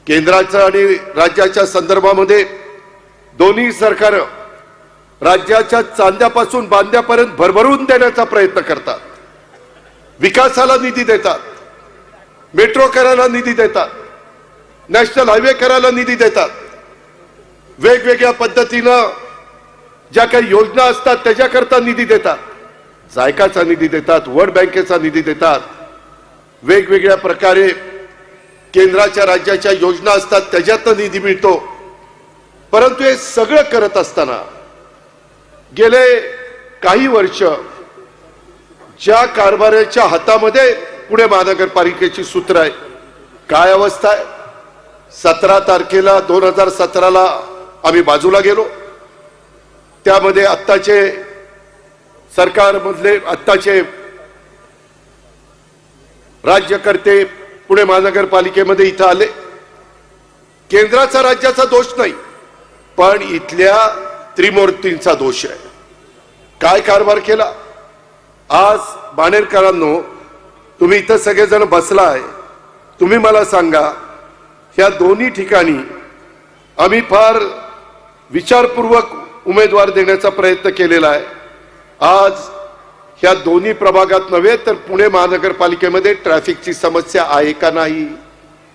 केंद्राच्या आणि राज्याच्या संदर्भामध्ये दोन्ही सरकार राज्याच्या चांद्यापासून बांद्यापर्यंत भरभरून देण्याचा प्रयत्न करतात। विकासाला निधी देतात, मेट्रो करायला निधी देतात, नॅशनल हायवे करायला निधी देतात, वेगवेगळ्या पद्धतीनं ज्या काही योजना असतात त्याच्याकरता निधी देतात, जायकाचा निधी देतात, वर्ल्ड बँकेचा निधी देतात, वेगवेगळ्या प्रकारे केंद्राच्या राज्याच्या योजना असतात त्याच्यातून निधी मिळतो। परंतु हे सगळं करत असताना गेले काही वर्ष ज्या कारभाराच्या हातामध्ये पुणे महानगरपालिकेची सूत्र आहे, काय अवस्था आहे। 17 तारखेला 2017ला आम्ही बाजूला गेलो, त्यामध्ये आत्ताचे सरकारमधले आत्ताचे राज्यकर्ते पुणे महानगरपालिकेमध्ये इथं आले। केंद्राचा राज्याचा दोष नाही, पण इथल्या त्रिमूर्तींचा दोष आहे। काय कारभार केला। आज बाणेरकरांनो, तुम्ही इथं सगळेजण बसलाय, तुम्ही मला सांगा, ह्या दोन्ही ठिकाणी आम्ही फार विचारपूर्वक उमेदवार देण्याचा प्रयत्न केलेला आहे। आज ह्या दोन्ही प्रभागात नव्हे तर पुणे महानगरपालिकेमध्ये ट्रॅफिकची समस्या आहे का नाही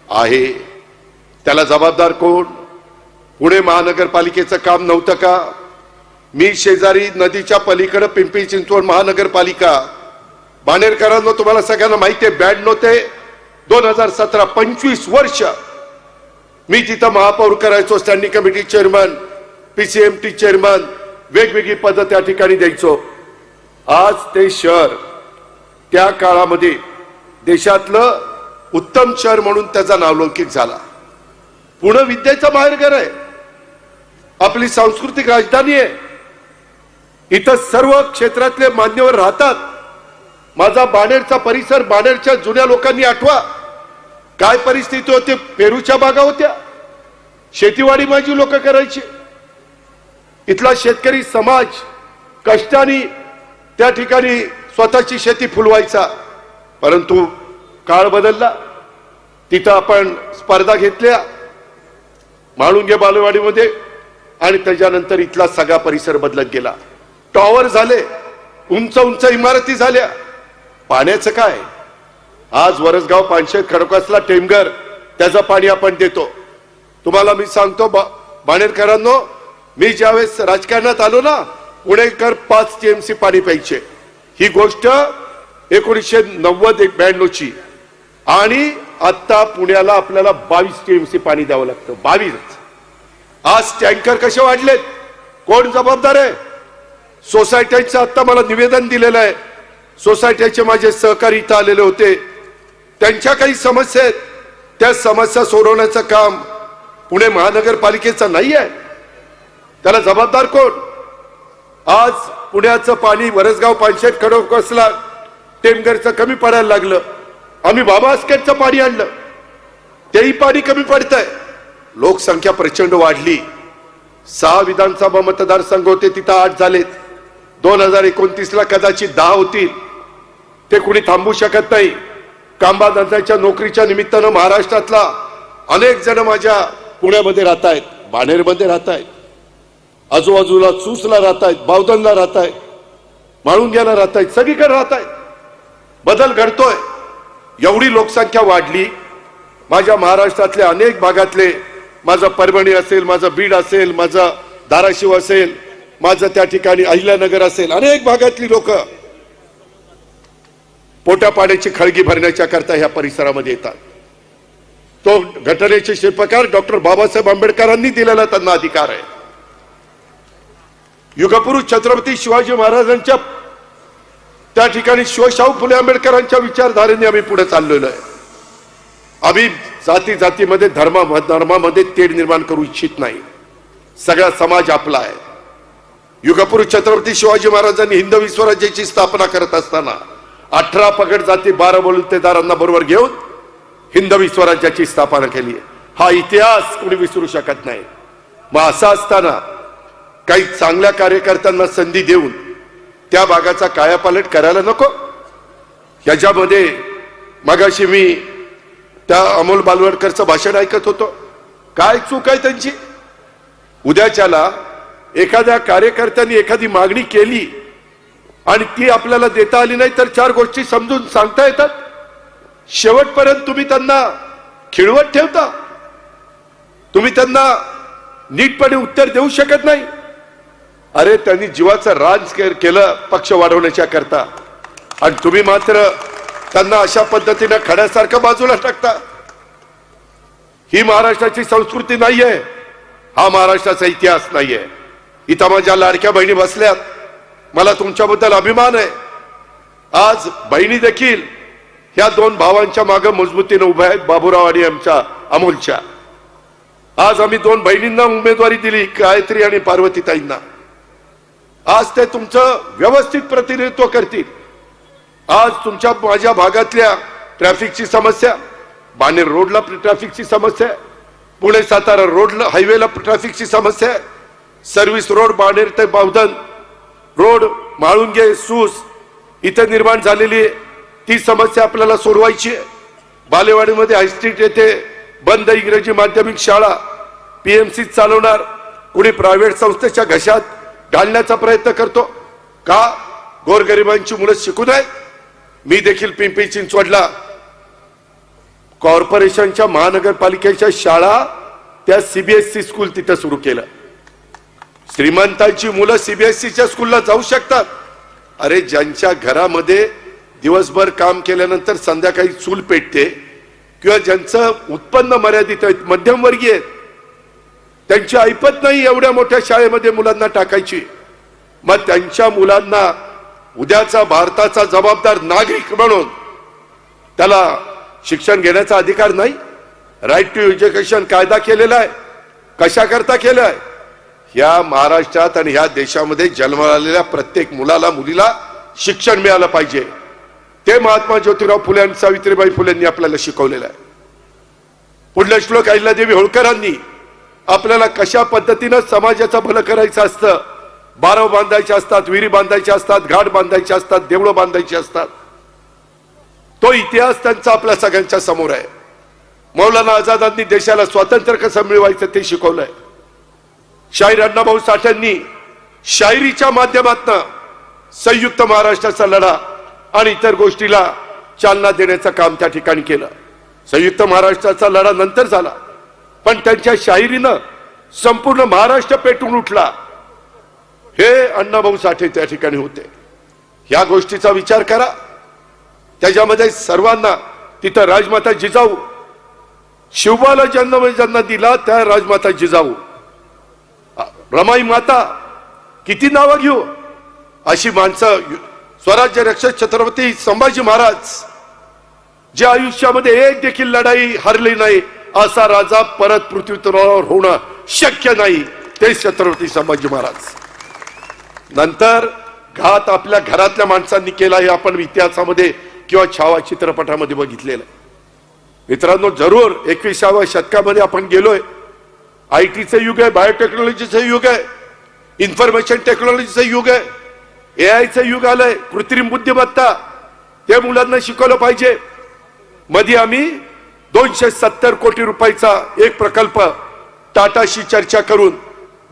आहे। त्याला जबाबदार कोण। पुणे महानगरपालिकेचं काम नव्हतं का। मी शेजारी नदीच्या पलीकडे पिंपरी चिंचवड महानगरपालिका, बाणेरकरांनो तुम्हाला सगळ्यांना माहिती आहे, 92 ते 2017 25 वर्ष मी तिथं महापौर करायचो, स्टँडिंग कमिटी चेअरमन, पीसीएमटी चेअरमन, वेगवेगळी पदं त्या ठिकाणी द्यायचो। आज ते शहर त्या काळामध्ये देशातलं उत्तम शहर म्हणून त्याचा नावलौकिक झाला। पुणे विद्येचं माहेरघर आहे, आपली सांस्कृतिक राजधानी आहे, इथं सर्व क्षेत्रातले मान्यवर राहतात। माझा बाणेरचा परिसर, बाणेरच्या जुन्या लोकांनी आठवा, काय परिस्थिती होती। पेरूच्या बागा होत्या, शेतीवाडी माझी लोक करायची, इथला शेतकरी समाज कष्टाने त्या ठिकाणी स्वतःची शेती फुलवायचा। परंतु काळ बदलला, तिथं आपण स्पर्धा घेतल्या म्हाळुंगे बालेवाडीमध्ये, आणि त्याच्यानंतर इथला सगळा परिसर बदलत गेला। टॉवर झाले, उंच उंच इमारती झाल्या, पाण्याचं काय। आज वरसगाव, पानशेत, खडकवासला, टेमघर त्याचं पाणी आपण देतो। तुम्हाला मी सांगतो बाणेरकरांनो, मी ज्यावेळेस राजकारणात आलो ना, पुणेकर 5 टीएमसी पाणी प्यायचे। ही गोष्ट 1990-92 ची, आणि आता पुण्याला आपल्याला 22 टीएमसी पाणी द्यावं लागतं, 22। आज टँकर कसे वाढलेत, कोण जबाबदार आहे। सोसायट्यांचं आता मला निवेदन दिलेलं आहे, सोसायटीचे माझे सहकारी इथं आलेले होते, त्यांच्या काही समस्या आहेत, त्या समस्या सोडवण्याचं काम पुणे महानगरपालिकेचं नाही आहे। त्याला जबाबदार कोण। आज पुण्याचं पाणी वरसगाव, पानशेत, खडकवासला, टेमघरचं कमी पडायला लागलं। आम्ही बाबास्केटचं पाणी आणलं, तेही पाणी कमी पडतंय। लोकसंख्या प्रचंड वाढली, 6 विधानसभा मतदारसंघ होते, तिथं 8 झालेत। 2029ला कदाचित 10 होतील, ते कुणी थांबू शकत नाही। कांबा धंद्याच्या नोकरीच्या निमित्तानं महाराष्ट्रातला अनेक जण माझ्या पुण्यामध्ये राहत आहेत, बाणेरमध्ये राहत आहेत, आजूबाजूला चूसला राहत आहेत, बावधनला राहत आहेत, म्हाळुंग्याला राहत आहेत, सगळीकडे राहत आहेत। बदल घडतोय। एवढी लोकसंख्या वाढली, माझ्या महाराष्ट्रातल्या अनेक भागातले, माझं परभणी असेल, माझं बीड असेल, माझं धाराशिव असेल, माझं त्या ठिकाणी अहिल्यानगर असेल, अनेक भागातली लोक पोटा पाण्याची खळगी भरण्याच्या करता ह्या परिसरामध्ये येतात। तो घटनेचे शिल्पकार डॉक्टर बाबासाहेब आंबेडकरांनी दिलेला त्यांना अधिकार आहे। युगपुरुष छत्रपती शिवाजी महाराजांच्या त्या ठिकाणी शिवशाहू फुले आंबेडकरांच्या विचारधारेने आम्ही पुढे चाललेलो आहे। आम्ही जाती जातीमध्ये, धर्मामध्ये तेढ निर्माण करू इच्छित नाही। सगळा समाज आपला आहे। युगपुरुष छत्रपती शिवाजी महाराजांनी हिंदवी स्वराज्याची स्थापना करत असताना 18 पगड जाती, 12 बलुतेदारांना बरोबर घेऊन हिंदवी स्वराज्याची स्थापना केली। हा इतिहास कोणी विसरू शकत नाही। मग असं असताना काही चांगल्या कार्यकर्त्यांना संधी देऊन त्या भागाचा कायापालट करायला नको। याच्यामध्ये मगाशी मी त्या अमोल बालवडकरचं भाषण ऐकत होतो. काय चूक आहे त्यांची? उद्याच्याला एखाद्या कार्यकर्त्यांनी एखादी मागणी केली आणि ती आपल्याला देता आली नाही तर चार गोष्टी समजून सांगता येतात. शेवटपर्यंत तुम्ही त्यांना खिळवत ठेवता, तुम्ही त्यांना नीटपणे उत्तर देऊ शकत नाही. अरे त्यांनी जीवाचं राज केलं पक्ष वाढवण्याच्या करता आणि तुम्ही मात्र त्यांना अशा पद्धतीने खड्यासारखं बाजूला टाकता. ही महाराष्ट्राची संस्कृती नाहीये, हा महाराष्ट्राचा इतिहास नाहीये. इथं माझ्या लाडक्या बहिणी बसल्यात, मला तुमच्याबद्दल अभिमान आहे. आज बहिणी देखील ह्या दोन भावांच्या मागे मजबूतीने उभ्या आहेत, बाबूराव आणि आमच्या अमोलच्या. आज आम्ही दोन बहिणींना उमेदवारी दिली, गायत्री आणि पार्वतीताईंना. आज ते तुमचं व्यवस्थित प्रतिनिधित्व करतील. आज तुमच्या माझ्या भागातल्या ट्रॅफिकची समस्या, बाणेर रोडला ट्रॅफिकची समस्या आहे, पुणे सातारा रोडला हायवेला ट्रॅफिकची समस्या आहे, सर्व्हिस रोड बाणेर ते बावधन रोड माळुंगे सूस इथे निर्माण झालेली आहे, ती समस्या आपल्याला सोडवायची आहे. बालेवाडीमध्ये हायस्ट्रीट येथे बंद इंग्रजी माध्यमिक शाळा पीएमसी चालवणार, कुणी प्रायव्हेट संस्थेच्या घशात घालण्याचा प्रयत्न करतो का? गोरगरिबांची मुलं शिकू नये. मी देखील पिंपरी चिंचवडला कॉर्पोरेशनच्या महानगरपालिकेच्या शाळा त्या सीबीएसई स्कूल तिथे सुरू केलं. श्रीमंतांची मुलं सीबीएसईच्या स्कूलला जाऊ शकतात. अरे ज्यांच्या घरामध्ये दिवसभर काम केल्यानंतर संध्याकाळी चूल पेटते किंवा ज्यांचं उत्पन्न मर्यादित आहे, मध्यमवर्गीय आहेत, त्यांची ऐपत नाही एवढ्या मोठ्या शाळेमध्ये मुलांना टाकायची. मग त्यांच्या मुलांना उद्याचा भारताचा जबाबदार नागरिक म्हणून त्याला शिक्षण घेण्याचा अधिकार नाही? राईट टू एज्युकेशन कायदा केलेला आहे. कशा करता केलाय? या महाराष्ट्रात आणि या देशामध्ये जन्माला आलेल्या प्रत्येक मुलाला मुलीला शिक्षण मिळालं पाहिजे. ते महात्मा ज्योतिराव फुले आणि सावित्रीबाई फुलेंनी आपल्याला शिकवलेलं आहे. पुढल्या श्लोक अहिल्यादेवी होळकरांनी आपल्याला कशा पद्धतीनं समाजाचं भलं करायचं असतं, बारव बांधायचे असतात, विहिरी बांधायचे असतात, घाट बांधायचे असतात, देवळं बांधायची असतात, तो इतिहास त्यांचा आपल्या सगळ्यांच्या समोर आहे. मौलाना आझादांनी देशाला स्वातंत्र्य कसं मिळवायचं ते शिकवलंय. शाहीर अण्णाभाऊ साठेंनी शायरीच्या माध्यमातून संयुक्त महाराष्ट्राचा लढा आणि इतर गोष्टीला चालना देण्याचं काम त्या ठिकाणी केलं. संयुक्त महाराष्ट्राचा लढा नंतर झाला, पण त्यांच्या शाहिरीनं संपूर्ण महाराष्ट्र पेटून उठला. हे अण्णाभाऊ साठे त्या ठिकाणी होते. या गोष्टीचा विचार करा. त्याच्यामध्ये सर्वांना तिथं राजमाता जिजाऊ, शिवबाला जन्म दिला त्या राजमाता जिजाऊ, रमाई माता, किती नावं घेऊ, अशी माणसं, स्वराज्य रक्षक छत्रपती संभाजी महाराज, जे आयुष्यामध्ये एक देखील लढाई हरली नाही असा राजा परत पृथ्वीतलावर होणं शक्य नाही, ते छत्रपती संभाजी महाराज. नंतर घात आपल्या घरातल्या माणसांनी केला, हे आपण इतिहासामध्ये किंवा छावा चित्रपटामध्ये बघितलेलं. मित्रांनो, जरूर 21व्या शतकामध्ये आपण गेलोय. आयटीचं युग आहे, बायोटेक्नॉलॉजीचं युग आहे, इन्फॉर्मेशन टेक्नॉलॉजीचं युग आहे, एआयचं युग आलंय, कृत्रिम बुद्धिमत्ता, ते मुलांना शिकवलं पाहिजे. मध्ये आम्ही 270 कोटी रुपयाचा एक प्रकल्प टाटाशी चर्चा करून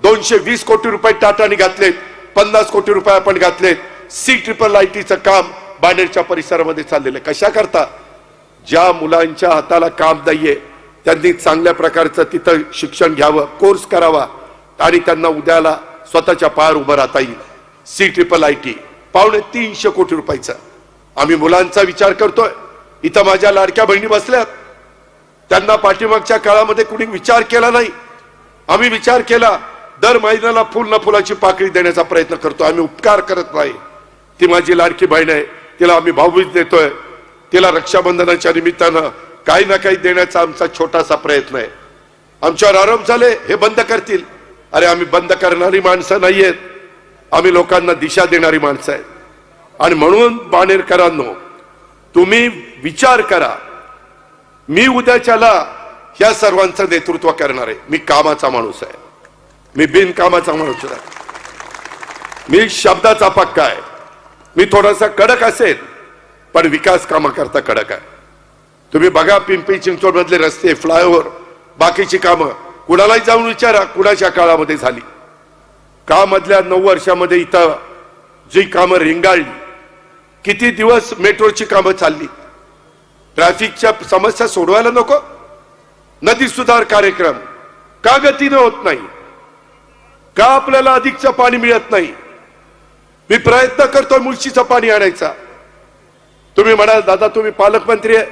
220 कोटी रुपये टाटाने घातलेत, 50 कोटी रुपये आपण घातलेत. CIIITचं काम बाणेरच्या परिसरामध्ये चाललेलं. कशा करता? ज्या मुलांच्या हाताला काम नाहीये त्यांनी चांगल्या प्रकारचं तिथं शिक्षण घ्यावं, कोर्स करावा आणि त्यांना उद्याला स्वतःच्या पायावर उभं राहता येईल. CIIT 350 कोटी रुपयाचं आम्ही मुलांचा विचार करतोय. इथं माझ्या लाडक्या बहिणी बसल्यात, त्यांना पाठीमागच्या काळामध्ये कुणी विचार केला नाही. आम्ही विचार केला. दर महिन्याला फुल ना फुलाची पाकळी देण्याचा प्रयत्न करतो. आम्ही उपकार करत नाही. ती माझी लाडकी बहीण आहे, तिला आम्ही भाऊबीज देतोय, तिला रक्षाबंधनाच्या निमित्तानं काही ना काही देण्याचा आमचा छोटासा प्रयत्न आहे. आमच्यावर आरोप झाले हे बंद करतील. अरे आम्ही बंद करणारी माणसं नाहीयेत, आम्ही लोकांना दिशा देणारी माणसं आहेत. आणि म्हणून बाणेरकरांनो, तुम्ही विचार करा. मी उद्याच्याला ह्या सर्वांचं नेतृत्व करणार आहे. मी कामाचा माणूस आहे, मी बिनकामाचा माणूस आहे, मी शब्दाचा पक्का आहे. मी थोडासा कडक असेल पण विकास कामाकरता कडक आहे. तुम्ही बघा पिंपरी चिंचवड मधले रस्ते, फ्लायओव्हर, बाकीची कामं कुणालाही जाऊन विचारा कुणाच्या काळामध्ये झाली का. मधल्या 9 वर्षामध्ये इथं जी कामं रेंगाळली, किती दिवस मेट्रोची कामं चालली, ट्रॅफिकच्या समस्या सोडवायला नको. नदी सुधार कार्यक्रम का गतीनं होत नाही, का आपल्याला अधिकचं पाणी मिळत नाही. मी प्रयत्न करतोय मुळशीचं पाणी आणायचा. तुम्ही म्हणाल दादा तुम्ही पालकमंत्री आहे,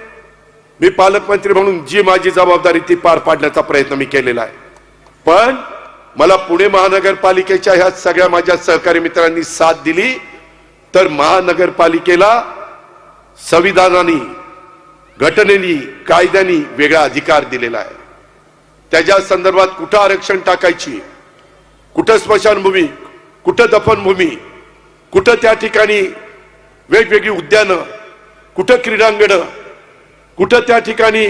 मी पालकमंत्री म्हणून जी माझी जबाबदारी ती पार पाडण्याचा प्रयत्न मी केलेला आहे. पण मला पुणे महानगरपालिकेच्या ह्या सगळ्या माझ्या सहकारी मित्रांनी साथ दिली तर महानगरपालिकेला संविधानाने, घटनेने, कायद्याने वेगळा अधिकार दिलेला आहे. त्याच्या संदर्भात कुठं आरक्षण टाकायची, कुठं स्मशानभूमी, कुठं दफनभूमी, कुठं त्या ठिकाणी वेगवेगळी उद्यानं, कुठं क्रीडांगणं, कुठं त्या ठिकाणी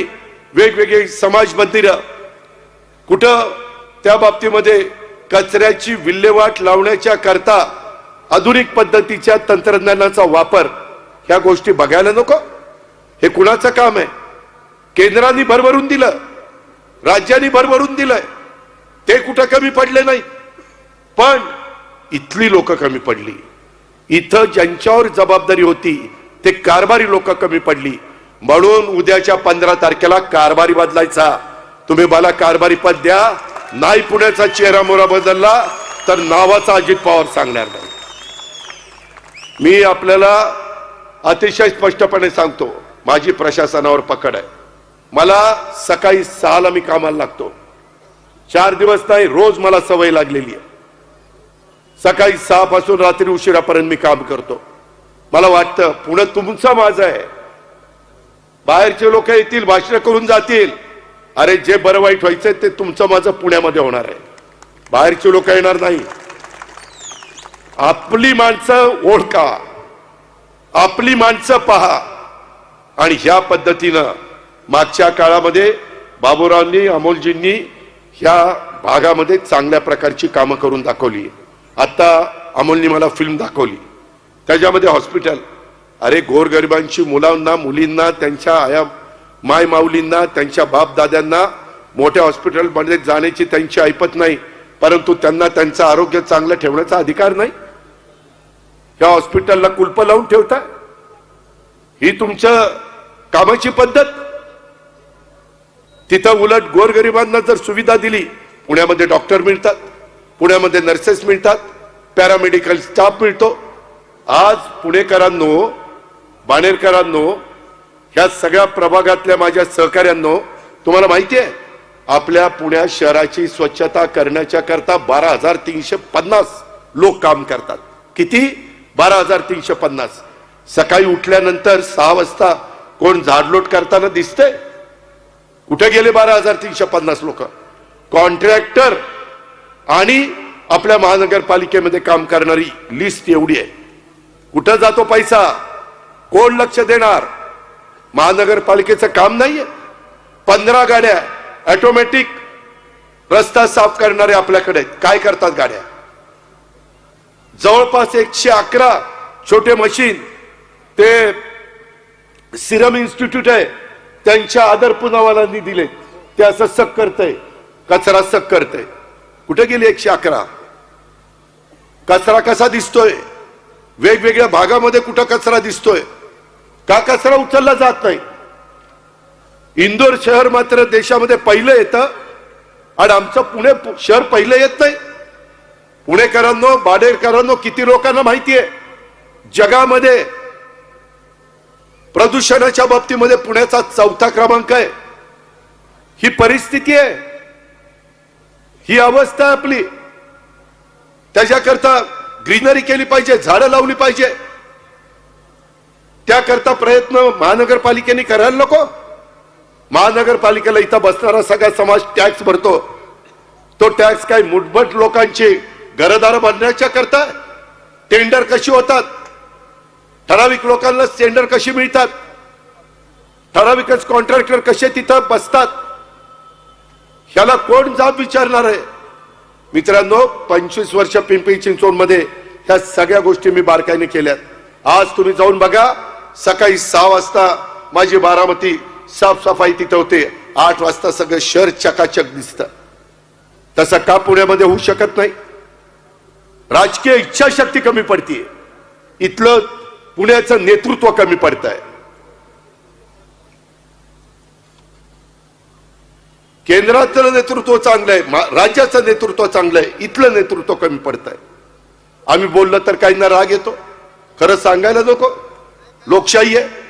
वेगवेगळी समाज मंदिरं, कुठं त्या बाबतीमध्ये कचऱ्याची विल्हेवाट लावण्याच्या करता आधुनिक पद्धतीच्या तंत्रज्ञानाचा वापर, ह्या गोष्टी बघायला नको. हे कुणाचं काम आहे. केंद्राने भरभरून दिलं, राज्यांनी भरभरून दिलंय, ते कुठं कमी पडले नाही. पण इथली लोक कमी पडली. इथं ज्यांच्यावर जबाबदारी होती ते कारभारी लोक कमी पडली. म्हणून उद्याच्या 15 तारखेला कारभारी बदलायचा. तुम्ही मला कारभारी पद द्या, नाही पुण्याचा चेहरा मोहरा बदलला तर नावाचा अजित पवार सांगणार नाही. मी आपल्याला अतिशय स्पष्टपणे सांगतो, माझी प्रशासनावर पकड आहे. मला सकाळी 6ला मी कामाला लागतो. 4 दिवस नाही, रोज मला सवय लागलेली आहे. सकाळी 6 पासून रात्री उशिरापर्यंत मी काम करतो. मला वाटतं पुणे तुमचं माझं आहे. बाहेरचे लोक येतील, भाषण करून जातील. अरे जे बरं वाईट व्हायचंय ते तुमचं माझं पुण्यामध्ये होणार आहे. बाहेरचे लोक येणार नाही. आपली माणसं ओळखा, आपली माणसं पहा. आणि ह्या पद्धतीनं मागच्या काळामध्ये बाबूरावांनी, अमोलजींनी ह्या भागामध्ये चांगल्या प्रकारची कामं करून दाखवली. आता अमोलनी मला फिल्म दाखवली, त्याच्यामध्ये हॉस्पिटल, अरे गोरगरिबांची मुलांना, मुलींना, त्यांच्या आया माय माऊलींना, त्यांच्या बाप दाद्यांना मोठ्या हॉस्पिटलमध्ये जाण्याची त्यांची ऐपत नाही, परंतु त्यांना त्यांचं आरोग्य चांगलं ठेवण्याचा अधिकार नाही. या हॉस्पिटलला कुलप लावून ठेवता. ही तुमच्या कामाची पद्धत. तिथं उलट गोरगरिबांना जर सुविधा दिली, पुण्यामध्ये डॉक्टर मिळतात, पुण्यामध्ये नर्सेस मिळतात, पॅरामेडिकल स्टाफ मिळतो. आज पुणेकरांनो, बाणेरकरांनो, ह्या सगळ्या प्रभागातल्या माझ्या सहकाऱ्यांनो, तुम्हाला माहिती आहे आपल्या पुण्या शहराची स्वच्छता करण्याच्या करता 12,350 लोक काम करतात. किती? 12,350. सकाळी उठल्यानंतर 6 वाजता कोण झाडलोट करताना दिसतंय? कुठे गेले 12,350 लोक? कॉन्ट्रॅक्टर आणि आपल्या महानगरपालिकेमध्ये काम करणारी लिस्ट एवढी आहे. कुठं जातो पैसा? कोण लक्ष देणार? महानगरपालिकेचं काम नाहीये. 15 गाड्या ऑटोमॅटिक रस्ता साफ करणारे आपल्याकडे काय करतात गाड्या? जवळपास 111 छोटे मशीन ते सिरम इन्स्टिट्यूट आहे त्यांच्या आदर पुनावालांनी दिले. ते असं सक करतंय, कचरा सक करतंय. कुठे गेली 111? कचरा कसा दिसतोय? वेगवेगळ्या भागामध्ये कुठं कचरा दिसतोय? का कचरा उचलला जात नाही? इंदोर शहर मात्र देशामध्ये पहिलं येतं आणि आमचं पुणे शहर पहिलं येत नाही. पुणेकरांनो, बाणेरकरांनो, किती लोकांना माहितीये जगामध्ये प्रदूषणाच्या बाबतीमध्ये पुण्याचा 4था क्रमांक आहे. ही परिस्थिती आहे, ही अवस्था आहे आपली. त्याच्याकरता ग्रीनरी केली पाहिजे, झाडं लावली पाहिजे. त्याकरता प्रयत्न महानगरपालिकेने करायला नको. महानगरपालिकेला इथं बसणारा सगळा समाज टॅक्स भरतो. तो टॅक्स काय मुठभट लोकांची घरदार बांधण्याच्या करता? टेंडर कशी होतात? ठराविक लोकांना टेंडर कशी मिळतात? ठराविकच कॉन्ट्रॅक्टर कसे तिथं बसतात? ह्याला कोण जाब विचारणार आहे? मित्रांनो, 25 वर्ष पिंपरी चिंचवड मध्ये ह्या सगळ्या गोष्टी मी बारकाईने केल्यात. आज तुम्ही जाऊन बघा, सकाळी 6 वाजता माझी बारामती साफसफाई तिथं होते, 8 वाजता सगळं शहर चकाचक दिसतं. तसं का पुण्यामध्ये होऊ शकत नाही? राजकीय इच्छाशक्ती कमी पडतीये, इथलं पुण्याचं नेतृत्व कमी पडत आहे. केंद्राचं नेतृत्व चांगलं आहे, राज्याचं नेतृत्व चांगलं आहे, इथलं नेतृत्व कमी पडत आहे. आम्ही बोललं तर काहींना राग येतो, खरं सांगायला नको. लोकशाही आहे.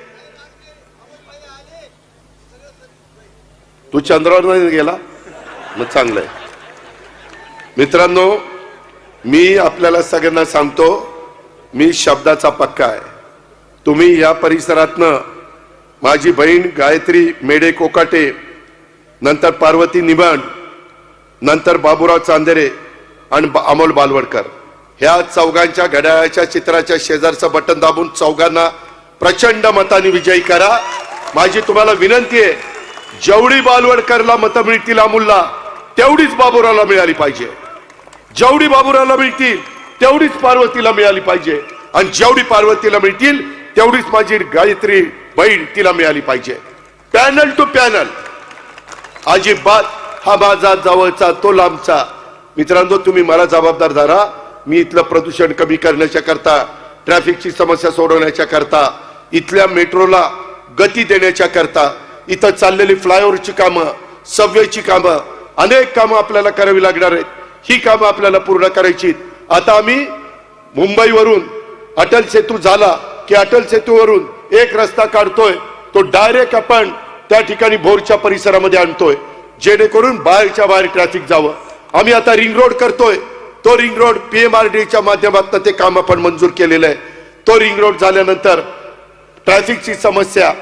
तू चंद्रावर नाही गेला मग चांगलं आहे. मित्रांनो, मी आपल्याला सगळ्यांना सांगतो, मी शब्दाचा पक्का आहे. तुम्ही या परिसरातनं माझी बहीण गायत्री मेडे कोकाटे, नंतर पार्वती निबण, नंतर बाबूराव चांदेरे आणि अमोल बालवडकर, ह्या चौघांच्या घड्याळाच्या चित्राच्या शेजारचं बटन दाबून चौघांना प्रचंड मताने विजयी करा. माझी तुम्हाला विनंती आहे, जेवढी बालवडकरला मतं मिळतील अमोलला, तेवढीच बाबूरावला मिळाली पाहिजे. जेवढी बाबूरावला मिळतील तेवढीच पार्वतीला मिळाली पाहिजे, आणि जेवढी पार्वतीला मिळतील तेवढीच माझी गायत्री बहीण तिला मिळाली पाहिजे. Panel to panel. अजिबात हा माझा जवळचा तो लांबचा. मित्रांनो, तुम्ही मला जबाबदार धरा. मी इथलं प्रदूषण कमी करण्याच्या करता, ट्रॅफिकची समस्या सोडवण्याच्या करता, इथल्या मेट्रोला गती देण्याच्या करता, इथं चाललेली फ्लायओव्हरची कामं, सबवेची कामं, अनेक कामं आपल्याला करावी लागणार आहेत. ही कामं आपल्याला पूर्ण करायची. आता आम्ही मुंबईवरून अटल सेतू झाला की अटल सेतूवरून एक रस्ता काढतोय, तो डायरेक्ट आपण त्या ठिकाणी भोरच्या परिसरामध्ये आणतोय, जेणेकरून बाहेरच्या बाहेर ट्रॅफिक जावं. आम्ही आता रिंग रोड करतोय, तो रिंग रोड PMRDच्या माध्यमातून ते काम आपण मंजूर केलेलं आहे. तो रिंग रोड झाल्यानंतर ट्रॅफिकची समस्या,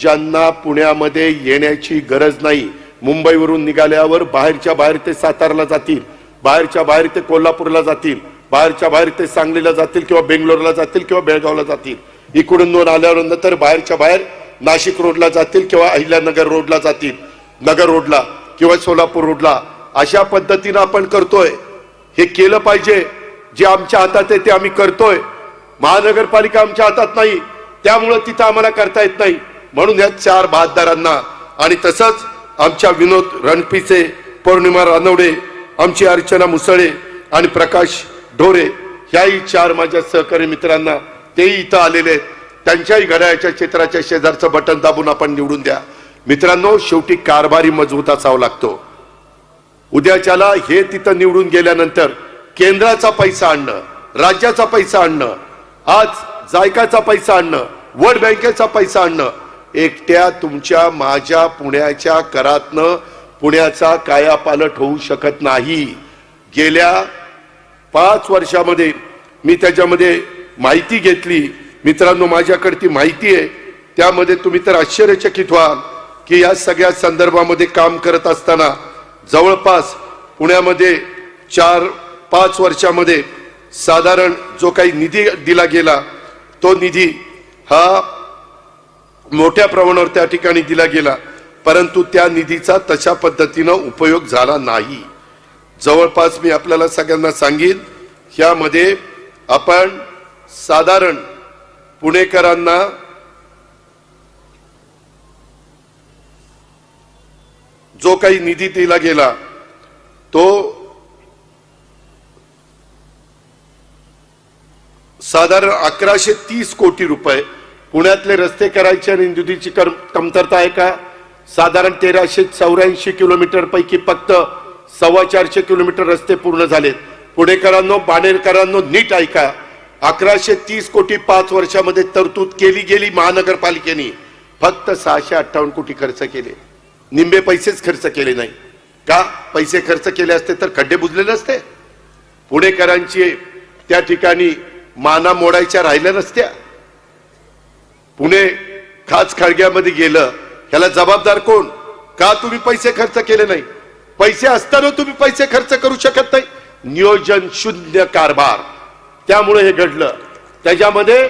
ज्यांना पुण्यामध्ये येण्याची गरज नाही, मुंबईवरून निघाल्यावर बाहेरच्या बाहेर ते सातारला जातील, बाहेरच्या बाहेर ते कोल्हापूरला जातील, बाहेरच्या बाहेर ते सांगलीला जातील किंवा बेंगलोरला जातील किंवा बेळगावला जातील. इकडून दोन आल्यावर नंतर बाहेरच्या बाहेर नाशिक रोडला जातील किंवा अहिल्यानगर रोडला जातील, नगर रोडला किंवा सोलापूर रोडला. अशा पद्धतीनं आपण करतोय. हे केलं पाहिजे. जे आमच्या हातात आहे ते आम्ही करतोय. महानगरपालिका आमच्या हातात नाही, त्यामुळे तिथं आम्हाला करता येत नाही. म्हणून या 4 बहादरांना, आणि तसंच आमच्या विनोद रणपिसे, पौर्णिमा रानवडे, आमची अर्चना मुसळे आणि प्रकाश ढोरे, ह्याही 4 माझ्या सहकारी मित्रांना, तेही इथं आलेले आहेत, त्यांच्याही घड्याळाच्या चित्राच्या शेजारचं बटन दाबून आपण निवडून द्या. मित्रांनो, शेवटी कारभारी मजबूत असावा लागतो. उद्याच्याला हे तिथं निवडून गेल्यानंतर केंद्राचा पैसा आणणं, राज्याचा पैसा आणणं, आज जायकाचा पैसा आणणं, वर्ल्ड बँकेचा पैसा आणणं, एकट्या तुमच्या माझ्या पुण्याच्या करातनं पुण्याचा कायापालट होऊ शकत नाही. गेल्या 5 वर्षामध्ये मी त्याच्यामध्ये माहिती घेतली. मित्रांनो, माझ्याकडे ती माहिती आहे. त्यामध्ये तुम्ही तर आश्चर्यचकित व्हाल की या सगळ्या संदर्भामध्ये काम करत असताना जवळपास पुण्यामध्ये 4-5 वर्षामध्ये साधारण जो काही निधी दिला गेला, तो निधी हा मोठ्या प्रमाणावर त्या ठिकाणी दिला गेला, परंतु त्या निधीचा तशा पद्धतीनं उपयोग झाला नाही. जवळपास मी आपल्याला सगळ्यांना सांगेन, यामध्ये आपण साधारण पुणेकरांना जो काही निधी दिला गेला तो साधारण 1130 कोटी रुपये. पुण्यातले रस्ते करायचे आणि निधीची कमतरता आहे का? साधारण 1384 किलोमीटर पैकी फक्त 425 किलोमीटर रस्ते पूर्ण झालेत. पुणेकरांनो, बाणेरकरांनो, नीट ऐका. 1130 कोटी 5 वर्षामध्ये तरतूद केली गेली. महानगरपालिकेने फक्त 658 कोटी खर्च केले. निम्मे पैसेच खर्च केले नाही का? पैसे खर्च केले असते तर खड्डे बुजलेले असते. पुणेकरांची त्या ठिकाणी माना मोडायच्या राहिल्या नसत्या. पुणे खाच खळग्यामध्ये गेलं, ह्याला जबाबदार कोण? का तुम्ही पैसे खर्च केले नाही? पैसे असताना तुम्ही पैसे खर्च करू शकत नाही. नियोजन शून्य कारभार, त्यामुळे हे घडलं. त्याच्यामध्ये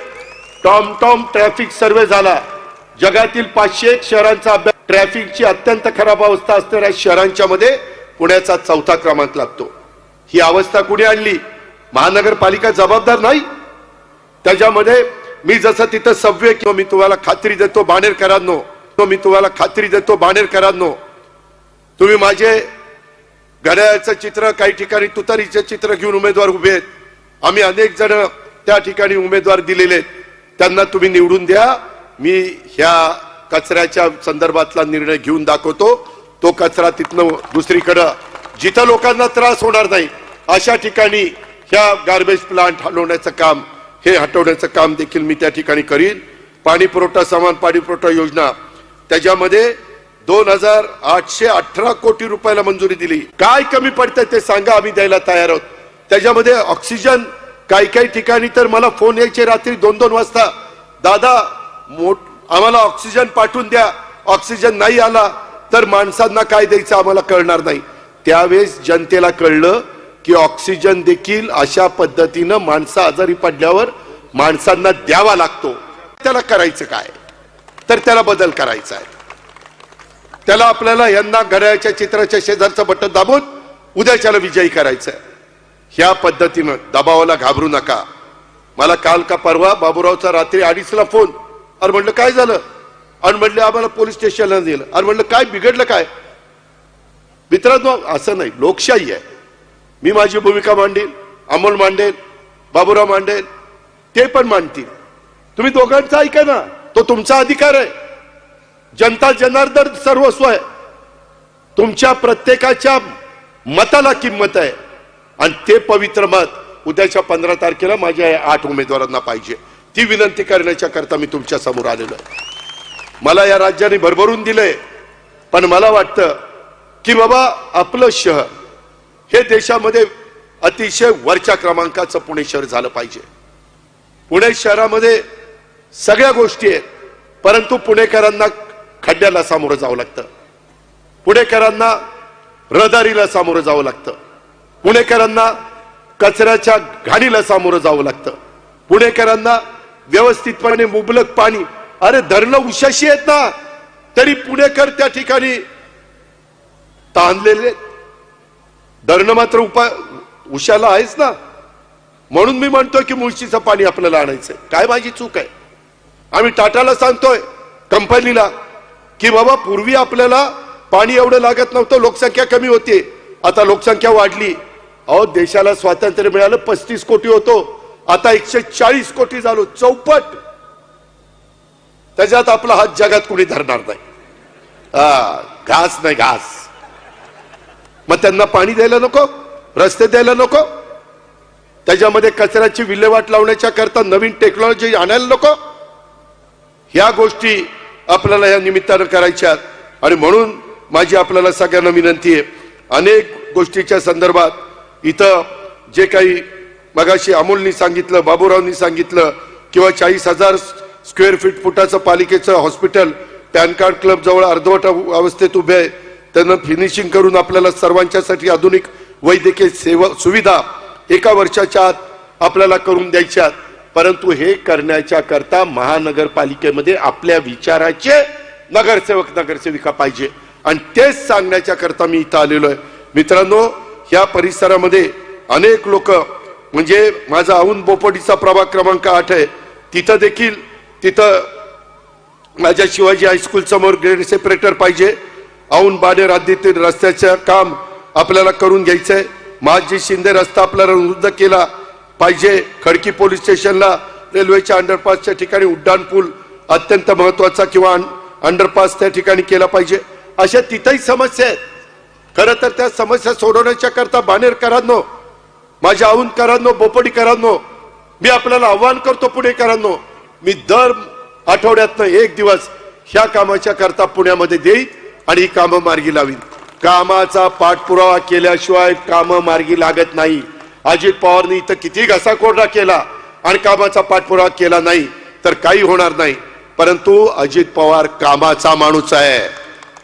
टॉम ट्रॅफिक सर्वे झाला. जगातील 501 शहरांचा अभ्यास. ट्रॅफिकची अत्यंत खराब अवस्था असणाऱ्या शहरांच्या मध्ये पुण्याचा 4था क्रमांक लागतो. ही अवस्था कुणी आणली? महानगरपालिका जबाबदार नाही. त्याच्यामध्ये मी जसं तिथं सबवे, किंवा मी तुम्हाला खात्री देतो बाणेरकरांनो, मी तुम्हाला खात्री देतो बाणेरकरांनो, तुम्ही माझे घड्याळाचं चित्र, काही ठिकाणी तुतारीचे चित्र घेऊन उमेदवार उभे आहेत. आम्ही अनेक जण त्या ठिकाणी उमेदवार दिलेले आहेत, त्यांना तुम्ही निवडून द्या. मी ह्या कचऱ्याच्या संदर्भातला निर्णय घेऊन दाखवतो. तो कचरा तिथनं दुसरीकडं जिथं लोकांना त्रास होणार नाही अशा ठिकाणी ह्या गार्बेज प्लांट हलवण्याचं काम, हे हटवण्याचं काम देखील मी त्या ठिकाणी करीन. पाणी पुरवठा, समान पाणी पुरवठा योजना, त्याच्यामध्ये 2,818 कोटी रुपयाला मंजुरी दिली. काय कमी पडतंय ते सांगा, आम्ही द्यायला तयार आहोत. त्याच्यामध्ये ऑक्सिजन, काही काही ठिकाणी तर मला फोन यायचे रात्री 2-2 वाजता, दादा आम्हाला ऑक्सिजन पाठवून द्या, ऑक्सिजन नाही आला तर माणसांना काय द्यायचं आम्हाला कळणार नाही. त्यावेळेस जनतेला कळलं की ऑक्सिजन देखील अशा पद्धतीनं माणसं आजारी पडल्यावर माणसांना द्यावा लागतो. त्याला करायचं काय, तर त्याला बदल करायचा आहे. त्याला आपल्याला यांना घड्याळाच्या चित्राच्या शेजारचं बटन दाबून उद्याच्याला विजयी करायचं आहे. ह्या पद्धतीनं दबावाला घाबरू नका. मला काल का परवा बाबूरावचा रात्री 2:30ला फोन, अरे म्हटलं काय झालं, आणि म्हटलं आम्हाला पोलीस स्टेशनला नेलं. अरे म्हटलं काय बिघडलं काय. मित्रांनो, असं नाही, लोकशाही आहे. मी माझी भूमिका मांडेल, अमोल मांडेल, बाबूराव मांडेल, ते पण मांडतील. तुम्ही दोघांचा ऐका ना, तो तुमचा अधिकार आहे. जनता जनार्दन सर्वस्व आहे. तुमच्या प्रत्येकाच्या मताला किंमत आहे, आणि ते पवित्र मत उद्याच्या 15 तारखेला माझ्या 8 उमेदवारांना पाहिजे. ती विनंती करण्याच्या करता मी तुमच्या समोर आलेलो आहे. मला या राज्याने भरभरून दिलंय, पण मला वाटतं की बाबा आपलं शहर हे देशामध्ये अतिशय वरच्या क्रमांकाचं पुणे शहर झालं पाहिजे. पुणे शहरामध्ये सगळ्या गोष्टी आहेत, परंतु पुणेकरांना खड्ड्याला सामोरं जावं लागतं, पुणेकरांना रहदारीला सामोरं जावं लागतं, पुणेकरांना कचऱ्याच्या घाणीला सामोरं जावं लागतं, पुणेकरांना व्यवस्थितपणे मुबलक पाणी. अरे धरणं उशाशी आहेत ना, तरी पुणेकर त्या ठिकाणी ताणलेले. धरणं मात्र उशाला आहेच ना. म्हणून मी म्हणतोय की मुळशीचं पाणी आपल्याला आणायचंय. काय माझी चूक आहे. आम्ही टाटाला सांगतोय, कंपनीला, की बाबा पूर्वी आपल्याला पाणी एवढं लागत नव्हतं, लोकसंख्या कमी होती, आता लोकसंख्या वाढली. अहो देशाला स्वातंत्र्य मिळालं 35 कोटी होतो, आता 140 कोटी झालो, चौपट. त्याच्यात आपला हात जगात कुणी धरणार नाही. घास नाही घास. मग त्यांना पाणी द्यायला नको, रस्ते द्यायला नको, त्याच्यामध्ये कचऱ्याची विल्हेवाट लावण्याच्या करता नवीन टेक्नॉलॉजी आणायला नको. ह्या गोष्टी आपल्याला या निमित्तानं करायच्या. आणि म्हणून माझी आपल्याला सगळ्यांना विनंती आहे, अनेक गोष्टीच्या संदर्भात इथं जे काही मगाशी अमोलनी सांगितलं, बाबूरावनी सांगितलं, किंवा 40,000 स्क्वेअर फुटाचं पालिकेचं हॉस्पिटल पॅन कार्ड क्लब जवळ अर्धवट अवस्थेत उभे आहे, त्यांना फिनिशिंग करून आपल्याला सर्वांच्यासाठी आधुनिक वैद्यकीय सेवा सुविधा 1 वर्षाच्या आत आपल्याला करून द्यायच्या. परंतु हे करण्याच्या करता महानगरपालिकेमध्ये आपल्या विचाराचे नगरसेवक नगरसेविका पाहिजे, आणि तेच सांगण्याच्या करता मी इथं आलेलो आहे. मित्रांनो, ह्या परिसरामध्ये अनेक लोक, म्हणजे माझा औंध बोपोडीचा प्रभाग क्रमांक 8 आहे, तिथं देखील माझ्या शिवाजी हायस्कूल समोर ग्रेड सेपरेटर पाहिजे. औंध बाणेर हद्दीतील रस्त्याचं काम आपल्याला करून घ्यायचंय. महाजी शिंदे रस्ता आपल्याला रुंद केला पाहिजे. खडकी पोलीस स्टेशनला रेल्वेच्या अंडरपासच्या ठिकाणी उड्डाण पूल अत्यंत महत्वाचा किंवा अंडरपास त्या ठिकाणी केला पाहिजे. अशा तिथंही समस्या आहेत. खरं तर त्या समस्या सोडवण्याच्या करता बाणेरकरांनो, माझ्या औंधकरांनो, बोपोडीकरांनो, मी आपल्याला आव्हान करतो, पुणेकरांनो, मी दर आठवड्यातनं 1 दिवस ह्या कामाच्या करता पुण्यामध्ये देईन आणि ही कामं मार्गी लावीन. कामाचा पाठपुरावा केल्याशिवाय कामं मार्गी लागत नाही. अजित पवारनी इथं किती घसाकोरडा केला आणि कामाचा पाठपुरावा केला नाही तर काही होणार नाही. परंतु अजित पवार कामाचा माणूस आहे,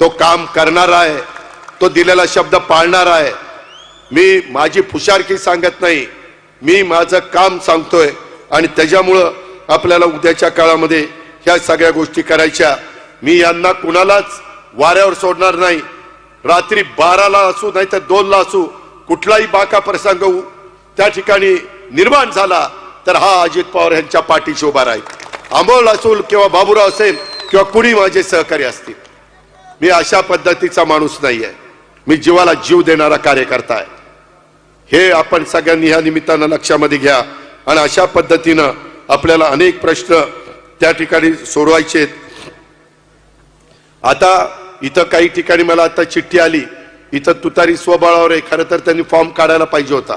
तो काम करणारा आहे, तो दिलेला शब्द पाळणारा आहे. मी माझी फुशारकी सांगत नाही, मी माझं काम सांगतोय, आणि त्याच्यामुळं आपल्याला उद्याच्या काळामध्ये ह्या सगळ्या गोष्टी करायच्या. मी यांना कुणालाच वाऱ्यावर सोडणार नाही. रात्री 12ला असू नाही तर 2ला असू, कुठलाही बाका प्रसंग त्या ठिकाणी निर्माण झाला तर हा अजित पवार यांच्या पाठीशी उभा राहील. अमोल असो किंवा बाबूराव असेल किंवा कुणी माझे सहकारी असतील, मी अशा पद्धतीचा माणूस नाही आहे. मी जीवाला जीव देणारा कार्यकर्ता आहे. हे आपण सगळ्यांनी ह्या निमित्तानं लक्षामध्ये घ्या. आणि अशा पद्धतीनं आपल्याला अनेक प्रश्न त्या ठिकाणी सोडवायचे आहेत. आता इथं काही ठिकाणी मला आता चिठ्ठी आली, इथं तुतारी स्वबळावर आहे. खरं तर त्यांनी फॉर्म काढायला पाहिजे होता.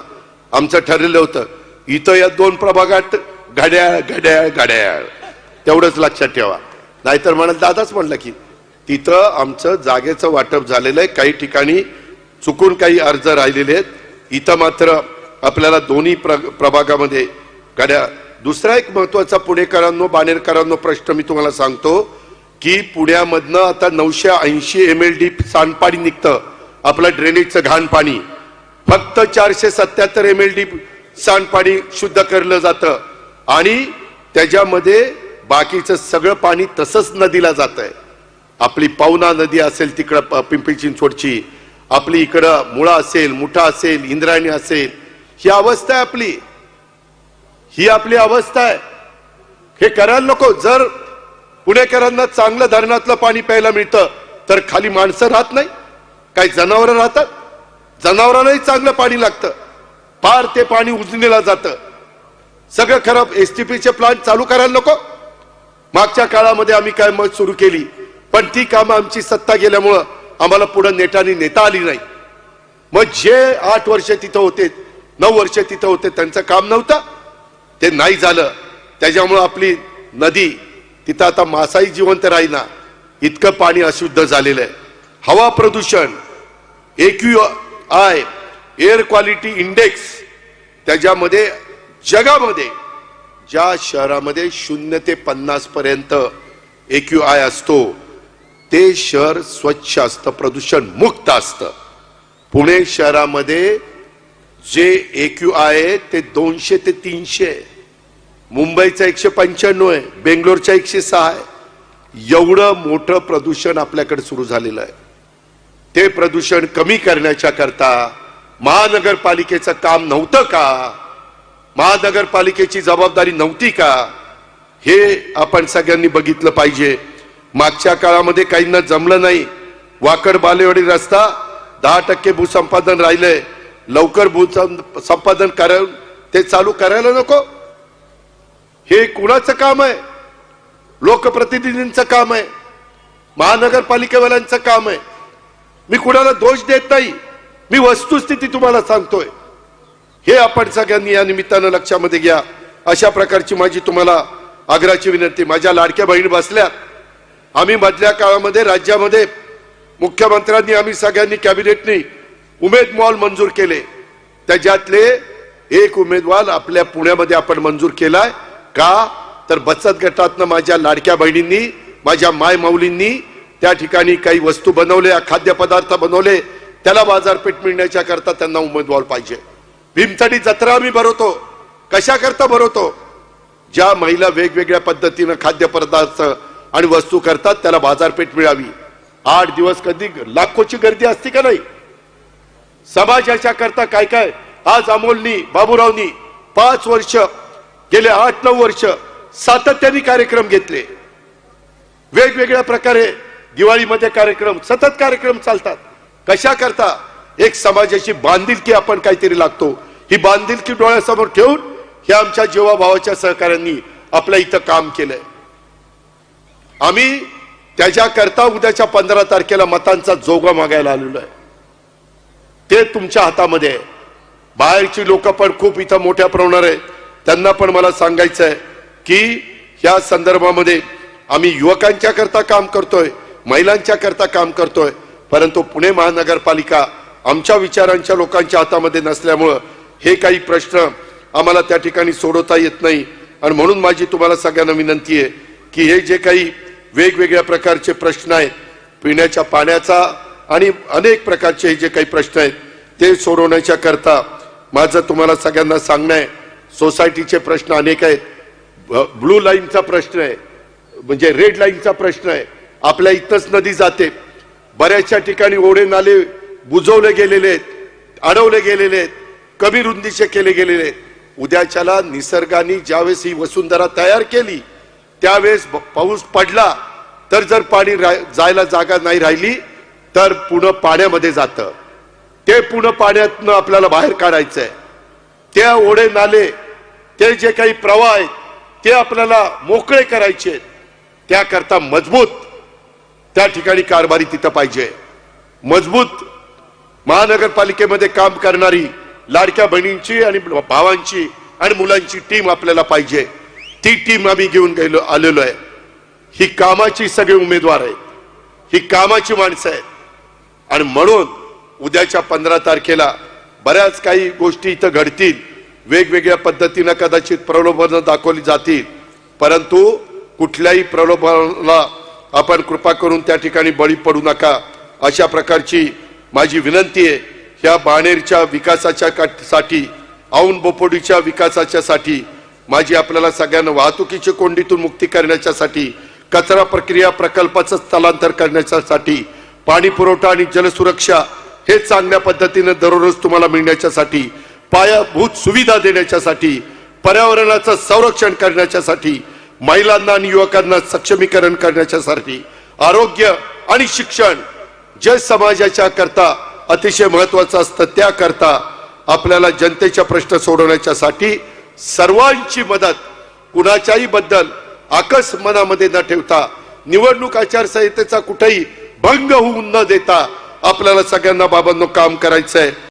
आमचं ठरलेलं होतं इथं या 2 प्रभागात घड्याळ घड्याळ घड्याळ, तेवढंच लक्षात ठेवा. नाहीतर म्हणाल दादाच म्हणलं की तिथं आमचं जागेचं वाटप झालेलं आहे. काही ठिकाणी चुकून काही अर्ज राहिलेले आहेत. इथं मात्र आपल्याला दोन्ही प्रभागामध्ये घड्याळ. दुसरा एक महत्वाचा पुणेकरांनो बाणेरकरांनो प्रश्न मी तुम्हाला सांगतो की पुण्यामधनं आता 980 MLD सांडपाणी निघतं, आपलं ड्रेनेजचं घाण पाणी. फक्त 477 MLD सांडपाणी शुद्ध करलं जातं आणि त्याच्यामध्ये बाकीचं सगळं पाणी तसंच नदीला जात आहे. आपली पवना नदी असेल तिकडं पिंपरी चिंचवडची, आपली इकडं मुळा असेल, मुठा असेल, इंद्रायणी असेल, ही अवस्था आहे आपली. ही आपली अवस्था आहे. हे करायला नको. जर पुणेकरांना चांगलं धरणातलं पाणी प्यायला मिळतं तर खाली माणसं राहत नाही, काही जनावरं राहतात. जनावरांनाही चांगलं पाणी लागतं, पार ते पाणी उजनीला जातं. सगळं खराब. STPचे प्लांट चालू करायला नको. मागच्या काळामध्ये आम्ही काय मत सुरू केली, पण ती कामं आमची सत्ता गेल्यामुळं आम्हाला पुढे नेटाने नेता आली नाही. मग जे 8 वर्ष तिथं होते, 9 वर्ष तिथं होते, त्यांचं काम नव्हतं, ते नाही झालं. त्याच्यामुळं आपली नदी तिथं आता मासाही जिवंत राहीना, इतकं पाणी अशुद्ध झालेलं आहे. हवा प्रदूषण, AQI एअर क्वालिटी इंडेक्स, त्याच्यामध्ये जगामध्ये ज्या शहरामध्ये 0 ते 50 पर्यंत AQI असतो ते शहर स्वच्छ असतं, प्रदूषण मुक्त असतं. पुणे शहरामध्ये जे AQI आहे ते 200 ते 300 आहे. मुंबईचा 195 आहे, बेंगलोरचा 106 आहे. एवढं मोठं प्रदूषण आपल्याकडे सुरू झालेलं आहे. ते प्रदूषण कमी करण्याच्या करता महानगरपालिकेचं काम नव्हतं का? महानगरपालिकेची जबाबदारी नव्हती का? हे आपण सगळ्यांनी बघितलं पाहिजे. मागच्या काळामध्ये काहींना जमलं नाही. वाकड बालेवाडी रस्ता 10% भूसंपादन राहिलंय. लवकर भूसंपादन करायला ते चालू करायला नको. हे कुणाचं काम आहे? लोकप्रतिनिधींचं काम आहे, महानगरपालिकेवाल्यांचं काम आहे. मी कुणाला दोष देत नाही, मी वस्तुस्थिती तुम्हाला सांगतोय. हे आपण सगळ्यांनी या निमित्तानं लक्षामध्ये घ्या. अशा प्रकारची माझी तुम्हाला आग्रहाची विनंती. माझ्या लाडक्या बहिणी बसल्या. आम्ही मधल्या काळामध्ये राज्यामध्ये मुख्यमंत्र्यांनी आम्ही सगळ्यांनी कॅबिनेटनी उमेद मॉल मंजूर केले. त्याच्यातले एक उमेदवार आपल्या पुण्यामध्ये आपण मंजूर केलाय. का तर बचत गटातनं माझ्या लाडक्या बहिणींनी, माझ्या माय माऊलींनी त्या ठिकाणी काही वस्तू बनवल्या, खाद्यपदार्थ बनवले, त्याला बाजारपेठ मिळण्याच्या करता त्यांना उमेदवार पाहिजे. भीमथडी जत्रा आम्ही भरवतो. कशा करता भरवतो? ज्या महिला वेगवेगळ्या पद्धतीनं खाद्यपदार्थ आणि वस्तू करतात त्याला बाजारपेठ मिळावी. 8 दिवस कधी लाखोची गर्दी असते का नाही? समाजाच्या करता काय काय आज अमोलनी, बाबूरावनी 5 वर्ष, गेले 8-9 वर्ष सातत्याने कार्यक्रम घेतले. वेगवेगळ्या प्रकारे दिवाळीमध्ये कार्यक्रम, सतत कार्यक्रम चालतात. कशा करता? एक समाजाची बांधिलकी आपण काहीतरी लागतो. ही बांधिलकी डोळ्यासमोर ठेवून हे आमच्या जीवाभावाच्या सहकाऱ्यांनी आपल्या इथं काम केलंय. आम्ही त्याच्याकरता उद्याच्या 15 तारखेला मतांचा जोगा मागायला आलेलो आहे. ते तुमच्या हातामध्ये आहे. बाहेरची लोक पण खूप इथं मोठ्या प्रमाणावर आहेत. त्यांना पण मला सांगायचं आहे की या संदर्भामध्ये आम्ही युवकांच्या करता काम करतोय, महिलांच्या करता काम करतोय, परंतु पुणे महानगरपालिका आमच्या विचारांच्या लोकांच्या हातामध्ये नसल्यामुळं हे काही प्रश्न आम्हाला त्या ठिकाणी सोडवता येत नाही. आणि म्हणून माझी तुम्हाला सगळ्यांना विनंती आहे की हे जे काही वेगवेगळ्या प्रकारचे प्रश्न आहेत, पिण्याच्या पाण्याचा आणि अनेक प्रकारचे जे काही प्रश्न आहेत ते सोडवण्याच्या करता माझं तुम्हाला सगळ्यांना सांगणं आहे. सोसायटीचे प्रश्न अनेक आहेत. ब्लू लाईनचा प्रश्न आहे, म्हणजे रेड लाईनचा प्रश्न आहे. आपल्या इथंच नदी जाते. बऱ्याचशा ठिकाणी ओढे नाले बुजवले गेलेले आहेत, अडवले गेलेले आहेत, कमी रुंदीचे केले गेलेले आहेत. उद्याच्याला निसर्गाने ज्यावेळेस ही वसुंधरा तयार केली त्यावेळेस पाऊस पडला तर जर पाणी जायला जागा नाही राहिली तर पुन्हा पाण्यामध्ये जातं. ते पुन्हा पाण्यातनं आपल्याला बाहेर काढायचंय. त्या ओढे नाले ते जे काही प्रवाह आहेत ते आपल्याला मोकळे करायचे आहेत. त्याकरता मजबूत त्या ठिकाणी कारभारी तिथं पाहिजे. मजबूत महानगरपालिकेमध्ये काम करणारी लाडक्या बहिणींची आणि भावांची आणि मुलांची टीम आपल्याला पाहिजे. ती टीम आम्ही घेऊन आलेलो आहे. ही कामाची सगळे उमेदवार आहेत, ही कामाची माणसं आहेत. आणि म्हणून उद्याच्या 15 तारखेला बऱ्याच काही गोष्टी इथं घडतील. वेगवेगळ्या पद्धतीनं कदाचित प्रलोभनं दाखवली जातील, परंतु कुठल्याही प्रलोभनाला आपण कृपा करून त्या ठिकाणी बळी पडू नका, अशा प्रकारची माझी विनंती आहे. ह्या बाणेरच्या विकासाच्या साठी, औंध बोपोडीच्या विकासाच्या साठी, माझी आपल्याला सगळ्यांना वाहतुकीच्या कोंडीतून मुक्ती करण्याच्यासाठी, कचरा प्रक्रिया प्रकल्पाचं स्थलांतर करण्याच्यासाठी, पाणी पुरवठा आणि जलसुरक्षा हे चांगल्या पद्धतीने दररोज तुम्हाला मिळण्याच्यासाठी, पायाभूत सुविधा देण्याच्यासाठी, पर्यावरणाचं संरक्षण करण्याच्यासाठी, महिलांना आणि युवकांना सक्षमीकरण करण्याच्यासाठी, आरोग्य आणि शिक्षण जे समाजाच्या करता अतिशय महत्वाचं असतं, त्याकरता आपल्याला जनतेच्या प्रश्न सोडवण्याच्यासाठी सर्वांची मदत, कुणाच्याही बद्दल आकस मनामध्ये न ठेवता, निवडणूक आचारसंहितेचा कुठेही भंग होऊन न देता आपल्याला सगळ्यांना बाबांनो काम करायचंय.